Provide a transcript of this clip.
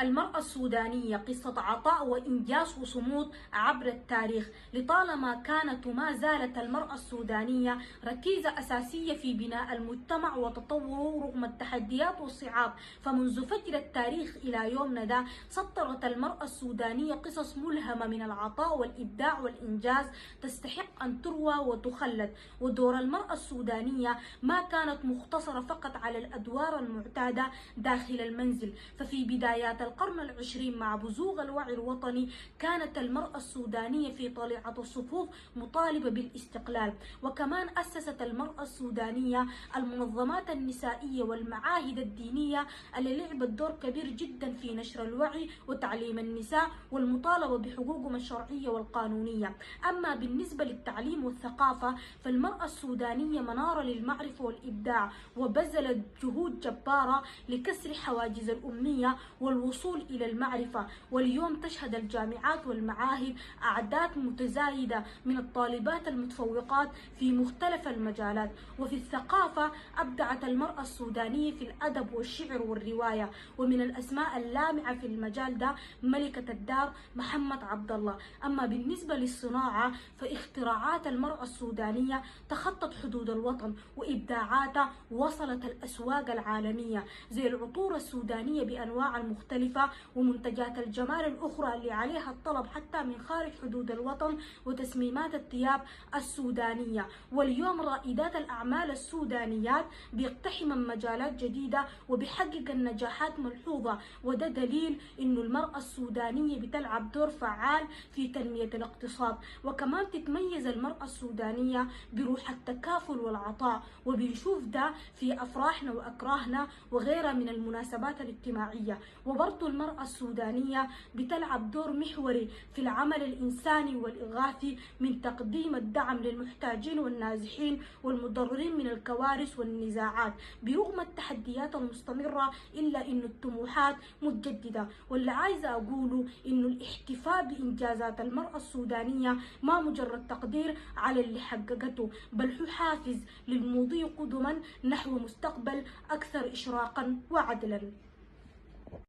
المرأة السودانية قصة عطاء وإنجاز وصمود عبر التاريخ. لطالما كانت وما زالت المرأة السودانية ركيزة أساسية في بناء المجتمع وتطوره رغم التحديات والصعاب، فمنذ فجر التاريخ إلى يومنا ده سطرت المرأة السودانية قصص ملهمة من العطاء والإبداع والإنجاز تستحق أن تروى وتخلد. ودور المرأة السودانية ما كانت مقتصرة فقط على الأدوار المعتادة داخل المنزل، ففي بدايات القرن العشرين مع بزوغ الوعي الوطني كانت المرأة السودانية في طليعة الصفوف مطالبة بالاستقلال. وكمان أسست المرأة السودانية المنظمات النسائية والمعاهد الدينية اللي لعبت دور كبير جدا في نشر الوعي وتعليم النساء والمطالبة بحقوقهم الشرعية والقانونية. أما بالنسبة للتعليم والثقافة فالمرأة السودانية منارة للمعرفة والإبداع، وبذلت جهود جبارة لكسر حواجز الأمية والوصول إلى المعرفة. واليوم تشهد الجامعات والمعاهد أعداد متزايدة من الطالبات المتفوقات في مختلف المجالات. وفي الثقافة أبدعت المرأة السودانية في الأدب والشعر والرواية، ومن الأسماء اللامعة في المجال ده ملكة الدار محمد عبد الله. أما بالنسبة للصناعة فاختراعات المرأة السودانية تخطت حدود الوطن، وإبداعاتها وصلت الأسواق العالمية زي العطور السودانية بأنواع المختلفة ومنتجات الجمال الأخرى اللي عليها الطلب حتى من خارج حدود الوطن، وتصميمات الثياب السودانية. واليوم رائدات الأعمال السودانيات بيقتحمن مجالات جديدة وبيحقق النجاحات ملحوظة، وده دليل إنه المرأة السودانية بتلعب دور فعال في تنمية الاقتصاد. وكمان تتميز المرأة السودانية بروح التكافل والعطاء، وبنشوف ده في أفراحنا وأكراهنا وغيرها من المناسبات الاجتماعية. وبرضو المرأة السودانية بتلعب دور محوري في العمل الإنساني والإغاثي، من تقديم الدعم للمحتاجين والنازحين والمضررين من الكوارث والنزاعات. برغم التحديات المستمرة إلا إنه الطموحات متجددة. واللي عايزة أقوله إنه الاحتفاء بإنجازات المرأة السودانية ما مجرد تقدير على اللي حققته، بل هو حافز للمضي قدما نحو مستقبل أكثر إشراقا وعدلا.